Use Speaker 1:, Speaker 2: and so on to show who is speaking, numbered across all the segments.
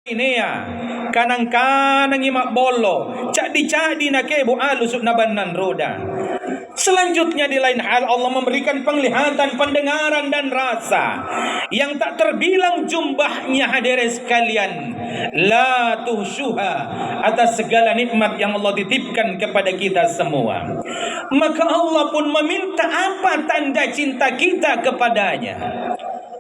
Speaker 1: ini ya kanang-kanang imak bolo cadi-cadi nak kebu alusuk nabanan roda. Selanjutnya di lain hal Allah memberikan penglihatan, pendengaran dan rasa yang tak terbilang jumlahnya hadirin sekalian. La tuhsyuha, atas segala nikmat yang Allah titipkan kepada kita semua. Maka Allah pun meminta apa tanda cinta kita kepadanya.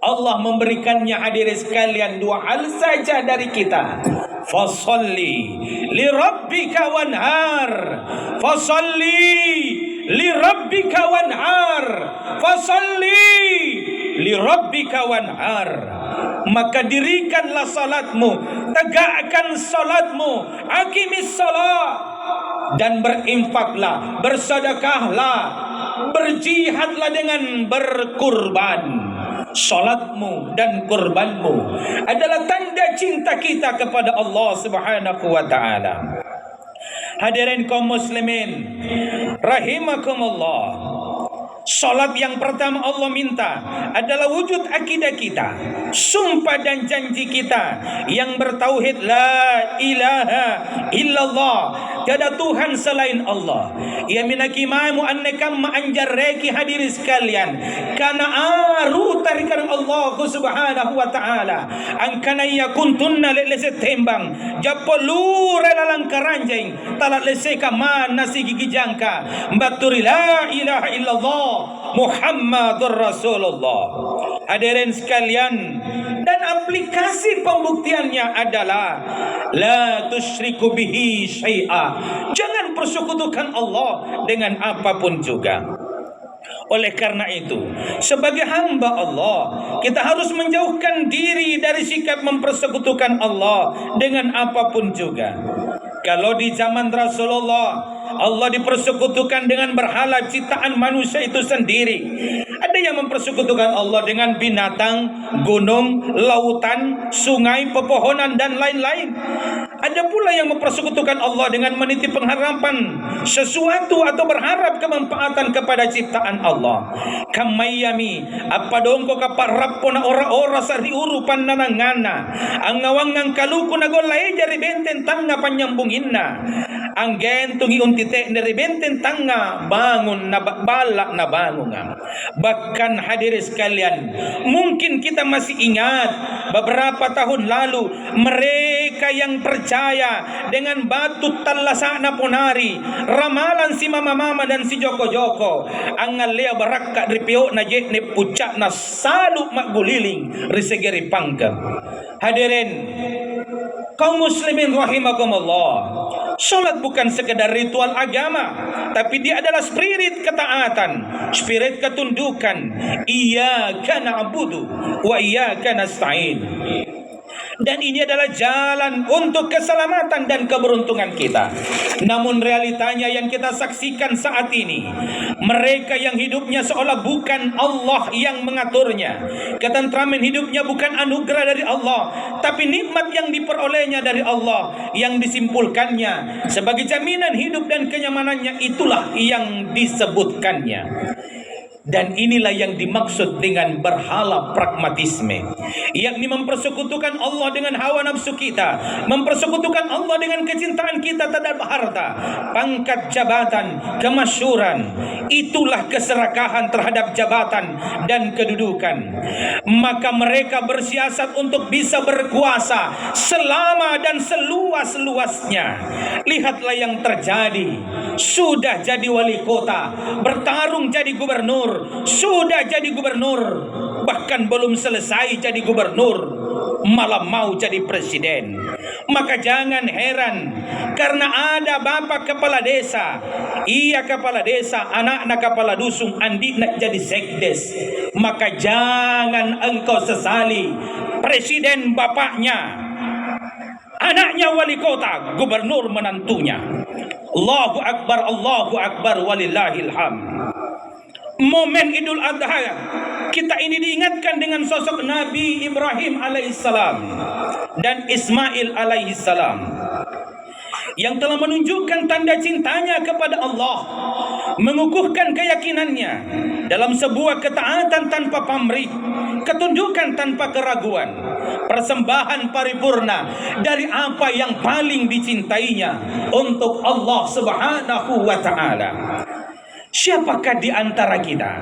Speaker 1: Allah memberikannya hadirin sekalian dua hal saja dari kita. Fasalli li rabbika wanhar. Fasalli li rabbika wanhar. Fasalli li rabbika wanhar. Maka dirikanlah salatmu, tegakkan salatmu, aqimis salat, dan berinfaklah, bersedekahlah, berjihadlah dengan berkurban. Salatmu dan kurbanmu adalah tanda cinta kita kepada Allah Subhanahu wa taala. Hadirin kaum muslimin rahimakumullah. Salat yang pertama Allah minta adalah wujud akidah kita, sumpah dan janji kita yang bertauhid la ilaha illallah, tiada Tuhan selain Allah. Ya minakimamu annakam ma'anjarreki hadirin sekalian, kana aru tarikan Allah subhanahu wa ta'ala angkana yakuntunna lelese tembang japolu relalang karanjeng talat leseka mana si gigi jangka mbaturi la ilaha illallah Muhammadur Rasulullah. Hadirin sekalian, dan aplikasi pembuktiannya adalah la tusyriku bihi syai'a. Jangan persekutukan Allah dengan apapun juga. Oleh karena itu, sebagai hamba Allah, kita harus menjauhkan diri dari sikap mempersekutukan Allah dengan apapun juga. Kalau di zaman Rasulullah Allah dipersekutukan dengan berhala ciptaan manusia itu sendiri. Ada yang mempersekutukan Allah dengan binatang, gunung, lautan, sungai, pepohonan dan lain-lain. Ada pula yang mempersekutukan Allah dengan meniti pengharapan sesuatu atau berharap kemanfaatan kepada ciptaan Allah. Kamayami apa dongko kaparapona ora-ora sari urupan nanangana ang ngawangang kaluku nagolay jari benten tanga panyambunginna ang gentungi untite dari benten tanga bangun na balak na bangungan. Bahkan hadirin sekalian, mungkin kita masih ingat beberapa tahun lalu mereka yang percaya dengan batu talasana ponari, ramalan si mama-mama dan si joko-joko, ang ngalea barakka ripio na jet ne pucak na saluk maguliling risegeri pangka. Hadirin kaum muslimin rahimakumullah, salat bukan sekedar ritual agama, tapi dia adalah spirit ketaatan, spirit ketundukan. Iyyaka na'budu wa iyyaka nasta'in. Dan ini adalah jalan untuk keselamatan dan keberuntungan kita. Namun realitanya yang kita saksikan saat ini, mereka yang hidupnya seolah bukan Allah yang mengaturnya, ketentraman hidupnya bukan anugerah dari Allah, tapi nikmat yang diperolehnya dari Allah, yang disimpulkannya sebagai jaminan hidup dan kenyamanannya, itulah yang disebutkannya. Dan inilah yang dimaksud dengan berhala pragmatisme, yakni mempersekutukan Allah dengan hawa nafsu kita, mempersekutukan Allah dengan kecintaan kita terhadap harta, pangkat jabatan, kemasyhuran. Itulah keserakahan terhadap jabatan dan kedudukan. Maka mereka bersiasat untuk bisa berkuasa selama dan seluas-luasnya. Lihatlah yang terjadi. Sudah jadi wali kota, bertarung jadi gubernur, sudah jadi gubernur, bahkan belum selesai jadi gubernur, malah mau jadi presiden. Maka jangan heran karena ada bapak kepala desa, iya kepala desa, anak-anak kepala dusun, andi nak jadi sekdes. Maka jangan engkau sesali presiden bapaknya, anaknya wali kota, gubernur menantunya. Allahu Akbar walillahil hamd. Momen Idul Adha kita ini diingatkan dengan sosok Nabi Ibrahim alaihissalam dan Ismail alaihissalam yang telah menunjukkan tanda cintanya kepada Allah, mengukuhkan keyakinannya dalam sebuah ketaatan tanpa pamrih, ketundukan tanpa keraguan. persembahan paripurna dari apa yang paling dicintainya untuk Allah Subhanahu wa taala. Siapakah di antara kita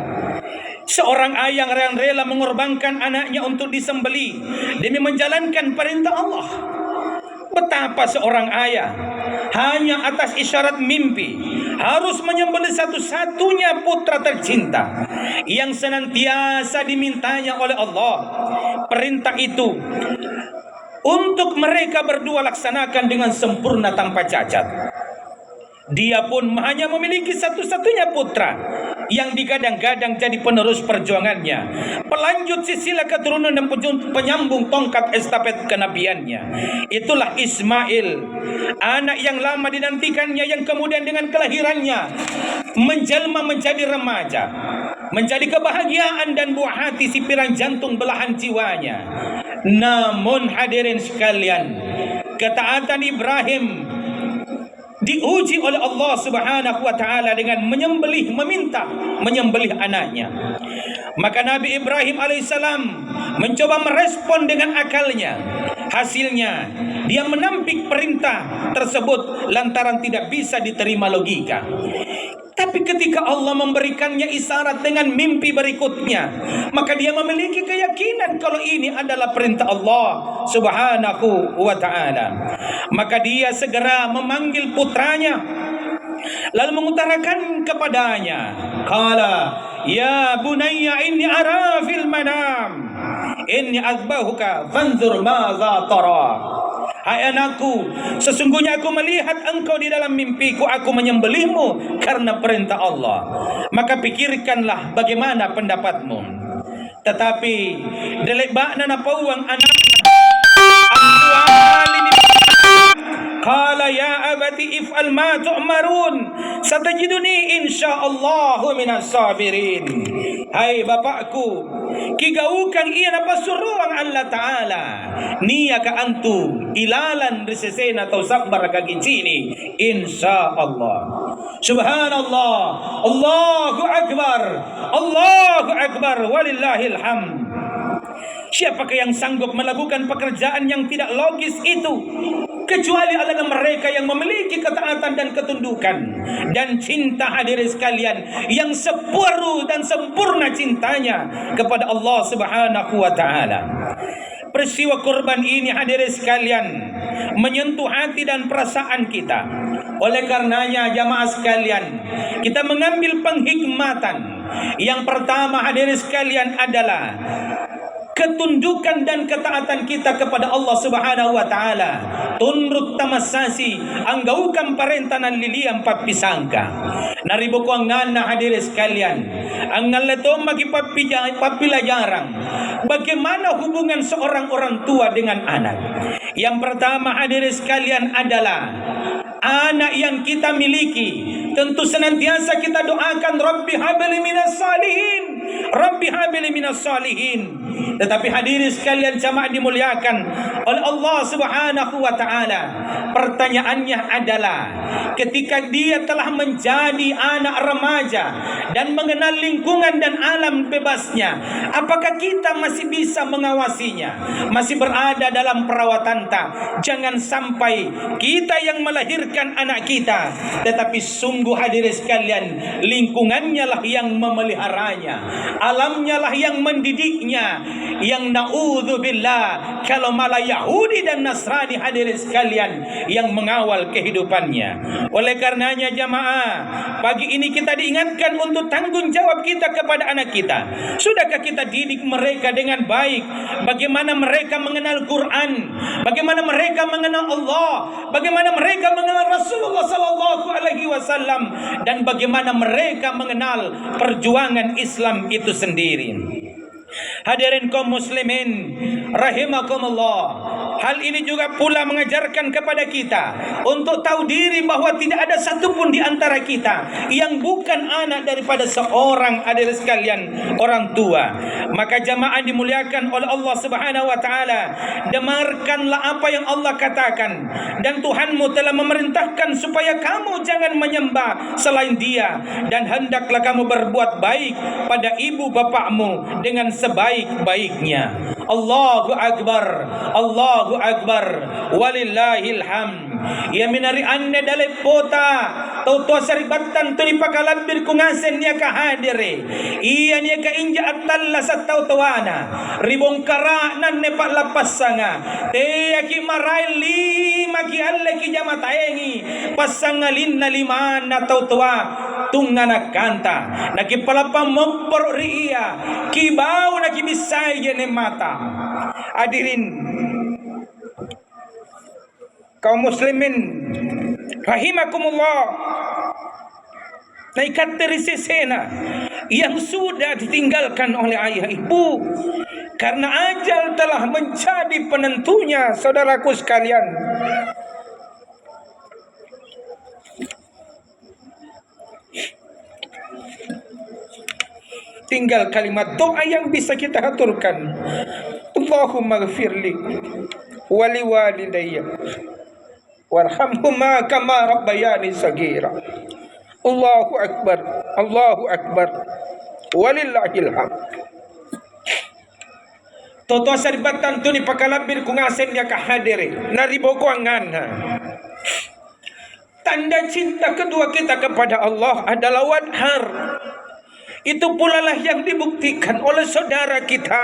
Speaker 1: seorang ayah yang rela mengorbankan anaknya untuk disembelih demi menjalankan perintah Allah? Betapa seorang ayah hanya atas isyarat mimpi harus menyembelih satu-satunya putra tercinta yang senantiasa dimintanya oleh Allah. Perintah itu untuk mereka berdua laksanakan dengan sempurna tanpa cacat. Dia pun hanya memiliki satu-satunya putra yang digadang-gadang jadi penerus perjuangannya, pelanjut silsilah keturunan dan penyambung tongkat estafet kenabiannya. Itulah Ismail, anak yang lama dinantikannya, yang kemudian dengan kelahirannya menjelma menjadi remaja, menjadi kebahagiaan dan buah hati si pirang jantung belahan jiwanya. Namun hadirin sekalian, ketaatan Ibrahim diuji oleh Allah Subhanahu wa taala dengan meminta menyembelih anaknya. Maka Nabi Ibrahim alaihissalam mencoba merespon dengan akalnya. Hasilnya dia menampik perintah tersebut lantaran tidak bisa diterima logika. Tapi ketika Allah memberikannya isyarat dengan mimpi berikutnya, maka dia memiliki keyakinan kalau ini adalah perintah Allah Subhanahu wa ta'ala. Maka dia segera memanggil putranya, lalu mengutarakan kepadanya, qala ya bunayya inni ara fil manam inni azbahuka fanzur madza tara. Hai anakku, sesungguhnya aku melihat engkau di dalam mimpiku, aku menyembelihmu karena perintah Allah. Maka pikirkanlah bagaimana pendapatmu. Tetapi delek bakna na pawang anak qala ya abati if'al ma tu'marun satajiduni insyaallahu minas sabirin. Hai bapakku, kigaukan iya na pasuruang Allah Ta'ala niya ka antu ilalan risesena atau sabar kagicini insyaallah. Subhanallah, Allahu Akbar walillahil hamd. Siapakah yang sanggup melakukan pekerjaan yang tidak logis itu kecuali adalah mereka yang memiliki ketaatan dan ketundukan dan cinta, hadirin sekalian, yang separuh dan sempurna cintanya kepada Allah Subhanahu wa taala. Peristiwa kurban ini, hadirin sekalian, menyentuh hati dan perasaan kita. Oleh karenanya jamaah sekalian, kita mengambil penghikmatan. Yang pertama, hadirin sekalian, adalah ketundukan dan ketaatan kita kepada Allah Subhanahu wa taala. Tunrut tamasasi anggaukan parentanan liliam papisangka. Naribo ko ang nana, hadirin sekalian, ang ngaleto magipapila-jarang bagaimana hubungan seorang orang tua dengan anak. Yang pertama, hadirin sekalian, adalah anak yang kita miliki tentu senantiasa kita doakan Rabbi habli minas salihin, Rabbi habli minas salihin. Tetapi hadirin sekalian jamaah dimuliakan oleh Allah Subhanahu wa taala, pertanyaannya adalah ketika dia telah menjadi anak remaja dan mengenal lingkungan dan alam bebasnya, apakah kita masih bisa mengawasinya, masih berada dalam perawatan tak? Jangan sampai kita yang melahirkan anak kita, tetapi sungguh hadirin sekalian, lingkungannya lah yang memeliharanya, alamnya lah yang mendidiknya, yang naudzubillah kalau malah Yahudi dan Nasrani, hadirin sekalian, yang mengawal kehidupannya. Oleh karenanya jamaah, pagi ini kita diingatkan untuk tanggung jawab kita kepada anak kita. Sudahkah kita didik mereka dengan baik? Bagaimana mereka mengenal Quran, bagaimana mereka mengenal Allah, bagaimana mereka mengenal Rasulullah sallallahu alaihi wasallam, dan bagaimana mereka mengenal perjuangan Islam itu sendiri. Hadirin kaum muslimin rahimakumullah, hal ini juga pula mengajarkan kepada kita untuk tahu diri bahwa tidak ada satupun di antara kita yang bukan anak daripada seorang, hadirin sekalian, orang tua. Maka jamaah dimuliakan oleh Allah Subhanahu wa taala, dengarkanlah apa yang Allah katakan, dan Tuhanmu telah memerintahkan supaya kamu jangan menyembah selain Dia, dan hendaklah kamu berbuat baik pada ibu bapakmu dengan sebaik sebaik-baiknya. Allahu Akbar, Allahu Akbar, walillahil hamd. Ya minari anne dale pota tau to saribatan tu dipakalambir ku ngasen nia ka hadire. Iya nia ka inja atalla satau tawana. Ribong kara nan ne pak lapas sanga. Te aki marai lima ki alle ki jama taengi. Pasanga linna limana tau tua tungana kanta. Naki palapa mempor ria. Kibau naki bisai jene mata. Hadirin kaum muslimin rahimakumullah, naik sesena yang sudah ditinggalkan oleh ayah ibu karena ajal telah menjadi penentunya. Saudaraku sekalian, tinggal kalimat doa yang bisa kita aturkan. Allahumma ghafirli wali walidayya warhamhuma kama rabbayani sagira. Allahu akbar, Allahu akbar, walillahil hamd. Toto saribatan tu ni pakalabir ku ngasen ya kahadiri naribo ko angana. Tanda cinta kedua kita kepada Allah adalah wadhar. Itu pula lah yang dibuktikan oleh saudara kita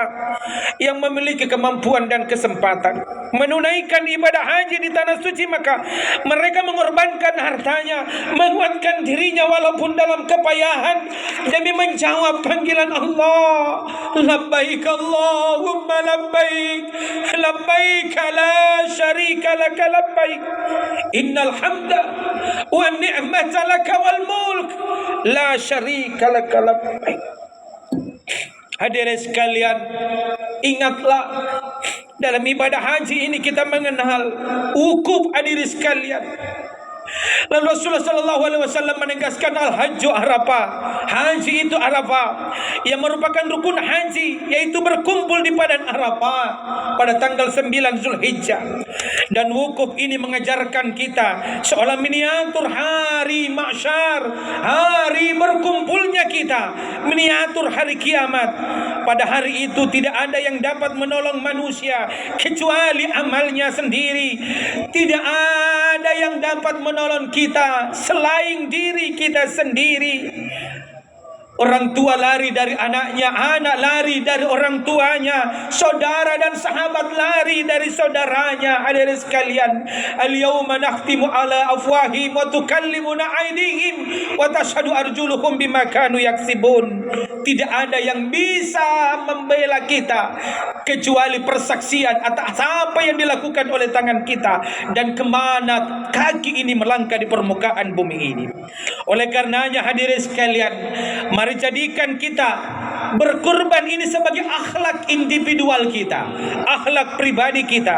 Speaker 1: yang memiliki kemampuan dan kesempatan menunaikan ibadah haji di tanah suci, maka mereka mengorbankan hartanya, menguatkan dirinya walaupun dalam kepayahan demi menjawab panggilan Allah. Labbaik Allahumma labbaik, labbaik la syarika laka labbaik, innal hamda wa ni'mata laka wal mulk la syarika laka labbaik. Hadirin sekalian, ingatlah dalam ibadah haji ini kita mengenal wukuf. Hadirin sekalian, lalu Rasulullah SAW menegaskan al-hajju Arafah. Haji itu Arafah, yang merupakan rukun haji, yaitu berkumpul di padang Arafah pada tanggal 9 Zulhijjah. Dan wukuf ini mengajarkan kita seolah miniatur hari mahsyar, hari berkumpulnya kita, miniatur hari kiamat. Pada hari itu tidak ada yang dapat menolong manusia kecuali amalnya sendiri. Tidak ada yang dapat menolong kita selain diri kita sendiri. Orang tua lari dari anaknya, anak lari dari orang tuanya, saudara dan sahabat lari dari saudaranya. Hadirin sekalian, al-yawma nakhtimu ala afwahihim wa tukallimuna aydihim wa tashhadu arjuluhum bima kanu yaksibun. Tidak ada yang bisa membela kita kecuali persaksian atas apa yang dilakukan oleh tangan kita dan kemana kaki ini melangkah di permukaan bumi ini. Oleh karenanya hadirin sekalian, mari jadikan kita berkurban ini sebagai akhlak individual kita, akhlak pribadi kita,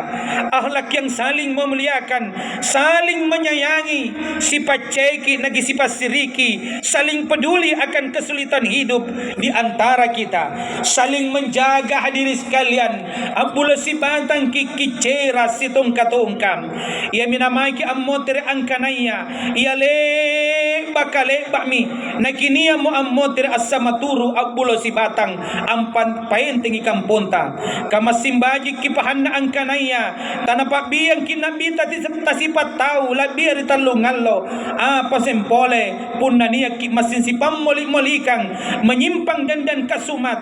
Speaker 1: akhlak yang saling memuliakan, saling menyayangi, sifat ceki nagi sifat siriki, saling peduli akan kesulitan hidup di antara kita, saling menjaga. Hadirin sekalian, abula si batang kiki cera si tungkatungkam ia minamai ki ammotere angkanaya ia le bakale bakmi nakinia mo ammotere asamaturu abulo si batang ampan paenteng ikam ponta kama simbaji kipahanna angkanaya tanapa biyang kinabita tasipat tau labir talungallo apa sempole punania ki masin sipam molikang menyimpang dan kasumat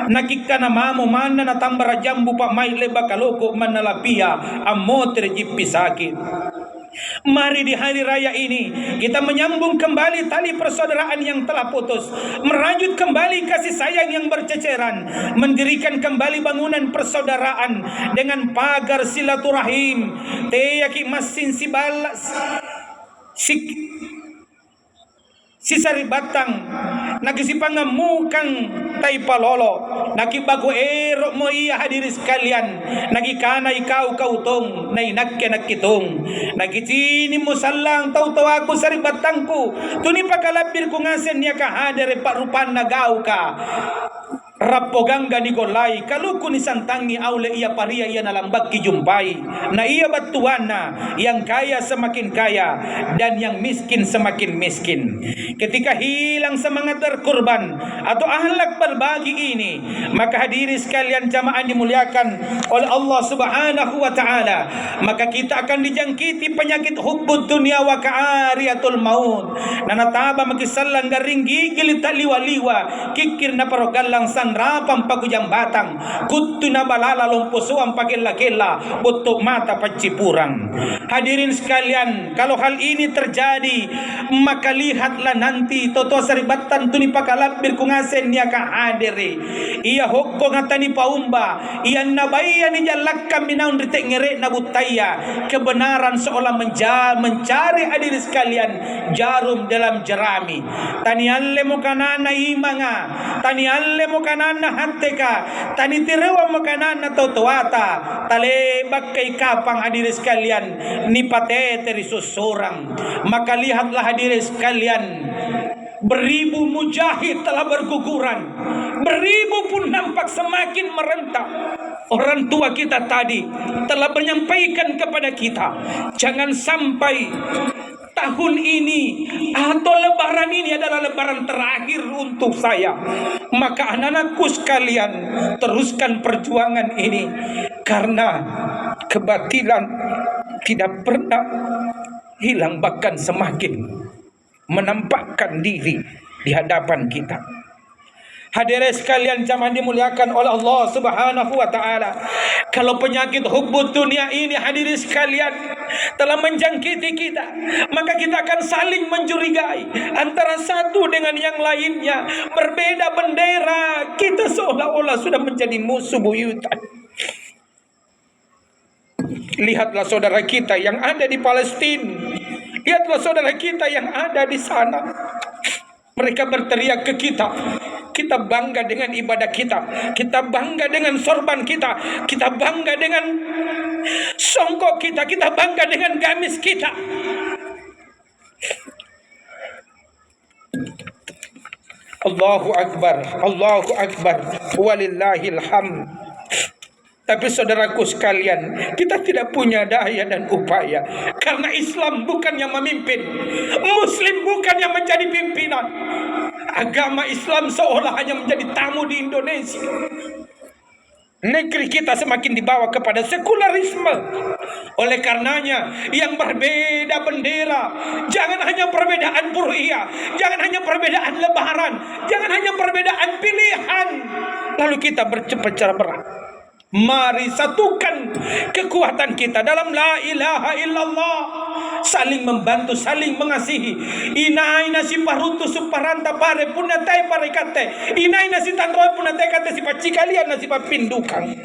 Speaker 1: nakikana mamo mana na tambara jambu pa mai leba kaloko manalapia ammotere jipisaki. Mari di hari raya ini kita menyambung kembali tali persaudaraan yang telah putus, merajut kembali kasih sayang yang berceceran, mendirikan kembali bangunan persaudaraan dengan pagar silaturahim. Teyaki masin si balas si saribatang nagisipangam taipalolo nakibago ero mo iya. Hadirin sekalian, nagikana ikaw kautong na inagke nakitong nagitini mo salang taw-taw ako saribatangku tuni pakalabir ko ngasen niya kahadere parupan nagaw ka Rapogang gani golai kalau kuni santangi aule ia paria ia nalambak kijumpai na ia batuana yang kaya semakin kaya dan yang miskin semakin miskin. Ketika hilang semangat berkorban atau ahlak berbagi ini, maka hadiri sekalian jamaah dimuliakan oleh Allah Subhanahu wa taala, maka kita akan dijangkiti penyakit hubbud dunia wa ka'ariyatul maut. Nanataba makisallang garing gigil taliwa-liwa kikir na parogalang rapang pagujang batang kutu na balala lumpusuang pagila-gila butuh mata pacipurang. Hadirin sekalian, kalau hal ini terjadi, maka lihatlah nanti toto saribatan tuni pakalapir kungasen niya kahadiri iya hokko ngatani paumba iya nabaya ni jalakkan minaun ritek ngere na butaya kebenaran seolah mencari hadirin sekalian jarum dalam jerami. Tani alle mo kanana imanga, tani alle mo kanana hanteka, tani tirewa mo kanana totowata, tale bakai kapang hadirin sekalian ni pateteri susurang. Maka lihatlah hadirin sekalian, beribu mujahid telah berguguran, beribu pun nampak semakin merentak. Orang tua kita tadi telah menyampaikan kepada kita, jangan sampai tahun ini atau lebaran ini adalah lebaran terakhir untuk saya. Maka anak-anakku sekalian, teruskan perjuangan ini, karena kebatilan tidak pernah hilang, bahkan semakin menampakkan diri di hadapan kita. Hadirin sekalian jamaah dimuliakan oleh Allah Subhanahu wa taala, kalau penyakit hubbud dunia ini hadirin sekalian telah menjangkiti kita, maka kita akan saling mencurigai antara satu dengan yang lainnya. Berbeda bendera, kita seolah-olah sudah menjadi musuh buyutan. Lihatlah saudara kita yang ada di Palestina, lihatlah saudara kita yang ada di sana. Mereka berteriak ke kita, kita bangga dengan ibadah kita, kita bangga dengan sorban kita, kita bangga dengan songkok kita, kita bangga dengan gamis kita. Allahu Akbar, Allahu Akbar, walillahil hamd. Tapi saudaraku sekalian, kita tidak punya daya dan upaya, karena Islam bukan yang memimpin, Muslim bukan yang menjadi pimpinan. Agama Islam seolah hanya menjadi tamu di Indonesia. Negeri kita semakin dibawa kepada sekularisme. Oleh karenanya, yang berbeda bendera, jangan hanya perbedaan purhia, jangan hanya perbedaan lebaran, jangan hanya perbedaan pilihan, lalu kita berpecah belah. Mari satukan kekuatan kita dalam la ilaha illallah, saling membantu, saling mengasihi. Inai nasi parutu suparanta pare punatai pare kate, inai nasi tanroy punatai kate si pacikalian nasi papindukan.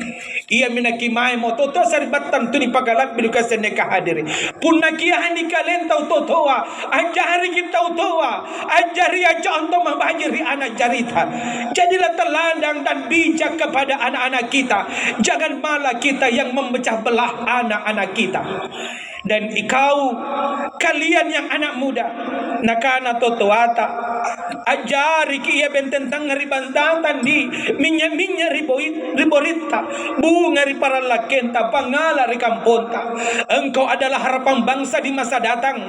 Speaker 1: Ia minaki mai mototo saribatan tuni pagalat biluka seneka hadiri. Punakia hani kalen tau totoa, ajari kita toa, ajari aja untuk membajiri anak jarita. Jadilah teladang dan bijak kepada anak-anak kita. Jangan malah kita yang memecah belah anak-anak kita. Dan kalian yang anak muda, nakana totoata, ajari kia bententang ribandatan di minya riborita, bunga ripara lakenta, pangala rikamponta. Engkau adalah harapan bangsa di masa datang.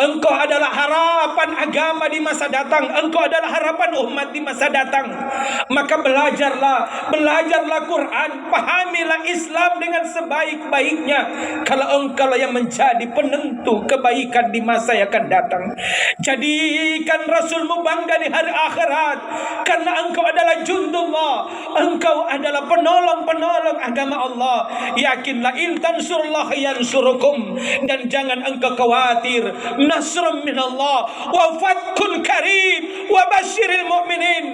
Speaker 1: Engkau adalah harapan agama di masa datang. Engkau adalah harapan umat di masa datang. Maka belajarlah Quran, pahamilah Islam dengan sebaik-baiknya. Kalau engkau yang menjadi penentu kebaikan di masa yang akan datang. Jadikan Rasulmu bangga di hari akhirat, karena engkau adalah jundullah, engkau adalah penolong-penolong agama Allah. Yakinlah, in tansurullah yansurukum, dan jangan engkau khawatir, nasrun minallah wa fathun karib wa basyiril mu'minin.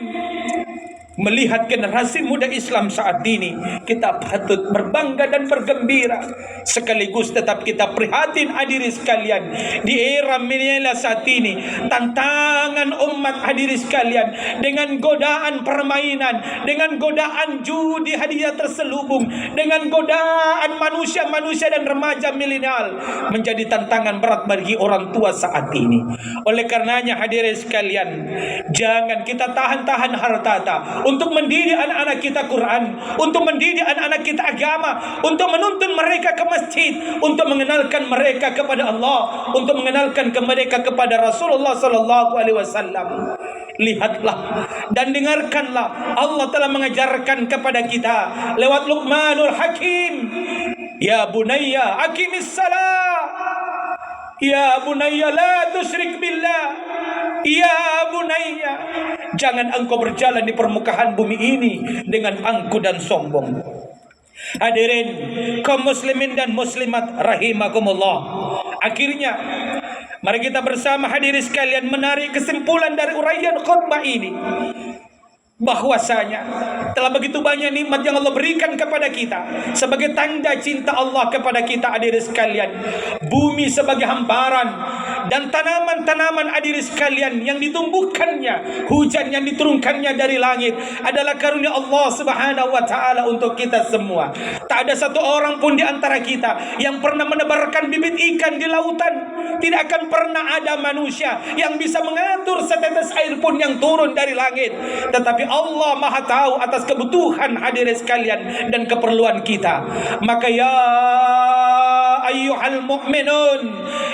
Speaker 1: Melihat generasi muda Islam saat ini, kita patut berbangga dan bergembira. Sekaligus tetap kita prihatin hadirin sekalian, di era milenial saat ini, tantangan umat hadirin sekalian dengan godaan permainan, dengan godaan judi hadiah terselubung, dengan godaan manusia-manusia dan remaja milenial, menjadi tantangan berat bagi orang tua saat ini. Oleh karenanya hadirin sekalian, jangan kita tahan-tahan hartata untuk mendidik anak-anak kita Quran, untuk mendidik anak-anak kita agama, untuk menuntun mereka ke masjid, untuk mengenalkan mereka kepada Allah, untuk mengenalkan ke mereka kepada Rasulullah sallallahu alaihi wasallam. Lihatlah dan dengarkanlah, Allah telah mengajarkan kepada kita lewat Luqmanul Hakim, ya bunayya aqimis salah, ya bunayya la tusyrik billah, ya bunayya, jangan engkau berjalan di permukaan bumi ini dengan angkuh dan sombong. Hadirin kaum muslimin dan muslimat rahimakumullah. Akhirnya mari kita bersama hadirin sekalian menarik kesimpulan dari uraian khutbah ini, bahwasanya telah begitu banyak nikmat yang Allah berikan kepada kita sebagai tanda cinta Allah kepada kita hadirin sekalian. Bumi sebagai hamparan dan tanaman-tanaman hadirin sekalian yang ditumbuhkannya, hujan yang diturunkannya dari langit adalah karunia Allah Subhanahu wa taala untuk kita semua. Tak ada satu orang pun di antara kita yang pernah menebarkan bibit ikan di lautan. Tidak akan pernah ada manusia yang bisa mengatur setetes air pun yang turun dari langit. Tetapi Allah Maha tahu atas kebutuhan hadirin sekalian dan keperluan kita. Maka ya ayyuhal mu'minun,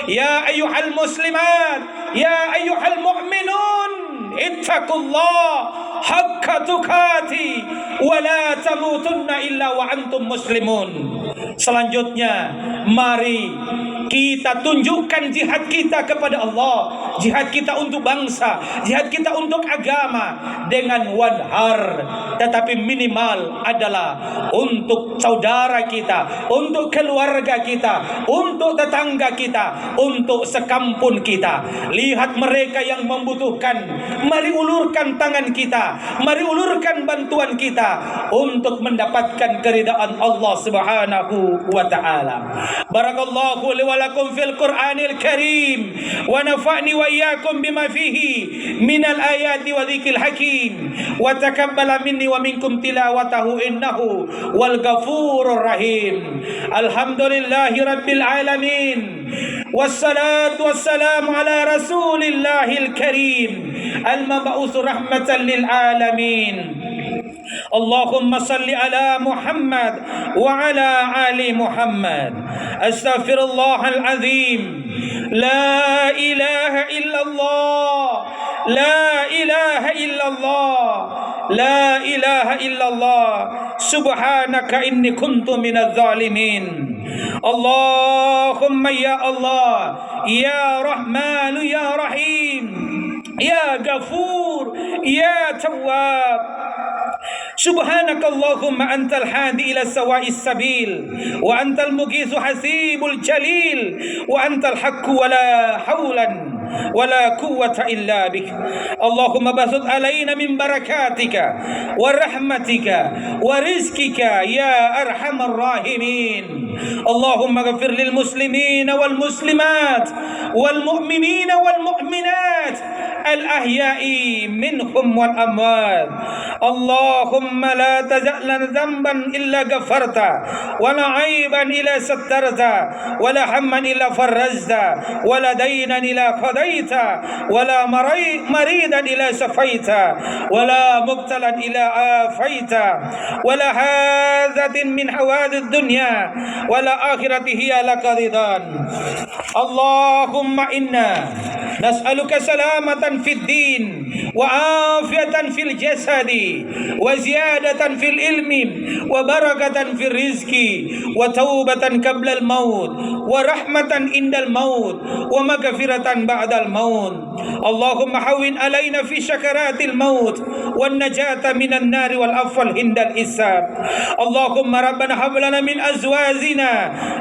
Speaker 1: ya ayyuhal muslimat, ya ayyuhal mu'minun, ittaqullah haqqa tuqati wa la tamutunna illa wa antum muslimun. Selanjutnya mari kita tunjukkan jihad kita kepada Allah, jihad kita untuk bangsa, jihad kita untuk agama dengan wanhar, tetapi minimal adalah untuk saudara kita, untuk keluarga kita, untuk tetangga kita, untuk sekampung kita. Lihat mereka yang membutuhkan, mari ulurkan tangan kita, mari ulurkan bantuan kita untuk mendapatkan keridaan Allah Subhanahu wa taala. Barakallahu li wa lakum fil Qur'anil Karim wa nafa'ni wa iyyakum bima fihi minal ayati wa dzikril hakim wa taqabbala minni wa minkum tilawatahu innahu wal ghafurur rahim. Alhamdulillahi rabbil alamin wassalatu wassalamu ala rasulillahil karim al mab'uts rahmatan lil alamin. Allahumma salli ala Muhammad wa ala ali Muhammad. Astaghfirullahal azim. La ilaha illallah. La ilaha illallah. La ilaha illallah. Subhanaka inni kuntu minadz zalimin. Allahumma ya Allah, ya Rahman ya Rahim, ya Ghafur, ya Tawwab. Subhanakallahumma antal hadi ila sawa'is sabil wa antal mughithu hasibul jalil wa antal haqqu wa la hawlan wa la quwwata illa bik. Allahumma basut alaina min barakatika wa rahmatika wa rizkika ya arhamar rahimin. Allahumma ghafir lil muslimina wal muslimat wal mu'minina wal mu'minat al ahya'i minhum wal amwat. Allahumma la taj'alna dhanban illa ghafarta wa la 'aiban illa sattarta wa la hamman illa farajta wa la daynan illa qadaita wa la maridan illa shafaita wa la mubtalan illa afaita wa la hazatin min hawadid dunya wa la akhirati hiya laqadidan. Allahumma inna nas'aluka salamatan fid din wa afiyatan fil jasadi wa ziyadatan fil ilmi wa barakatan fil rizki wa taubatan qabla al maut wa rahmatan indal maut wa maghfiratan ba'dal maut. Allahumma hawwin alaina fi syakaratil maut wan najata minan nari wal afwal hindal hisab. Allahumma rabbana hab lana min azwajina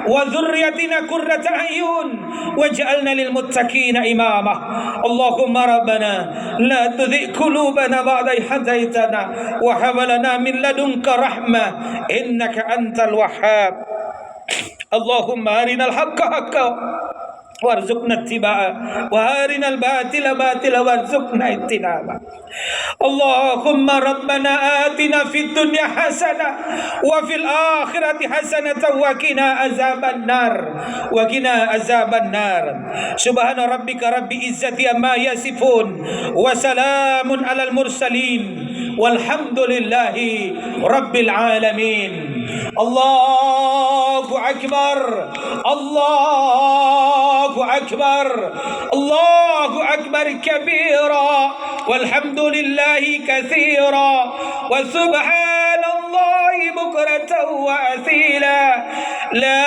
Speaker 1: wa dhurriyyatina qurrata a'yun waj'alna lil muttaqina imama. Allahumma rabbana la tuzigh qulubana ba'da idh hadaytana wa hab lana min ladunka rahmah innaka antal wahhab. Allahumma arinal haqqa haqqan warzuqna ittiba'a wa arinal batila batila warzuqna ijtinaba. Allahumma rabbana atina fid dunya hasanah wa fil akhirati hasanatan wa qina azaban nar wa qina azaban nar. Subhana rabbika rabbil izzati amma yasifun wa salamun alal mursalin walhamdulillahi rabbil alamin. Allahu akbar, Allahu akbar, Allahu akbar kabira, walhamdulillahi katsira, wa subhanallahi bukratan wa asila. La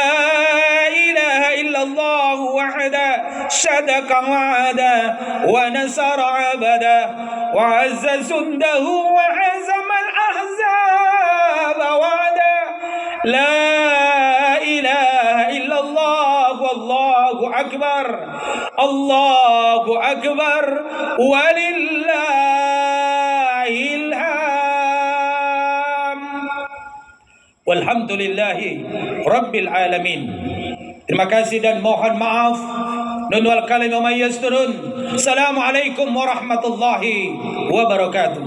Speaker 1: ilaha illallah wahda sadaka wa'ada wa nasara abada wa azza sundahu wa hazama al-ahzaba wa'ada. La ilaha illallah wallahu akbar, Allahu akbar, walillahil hamd. Walhamdulillahi rabbil alamin. Terima kasih dan mohon maaf. Nun wal kalim wa may yasturun. Assalamualaikum warahmatullahi wabarakatuh.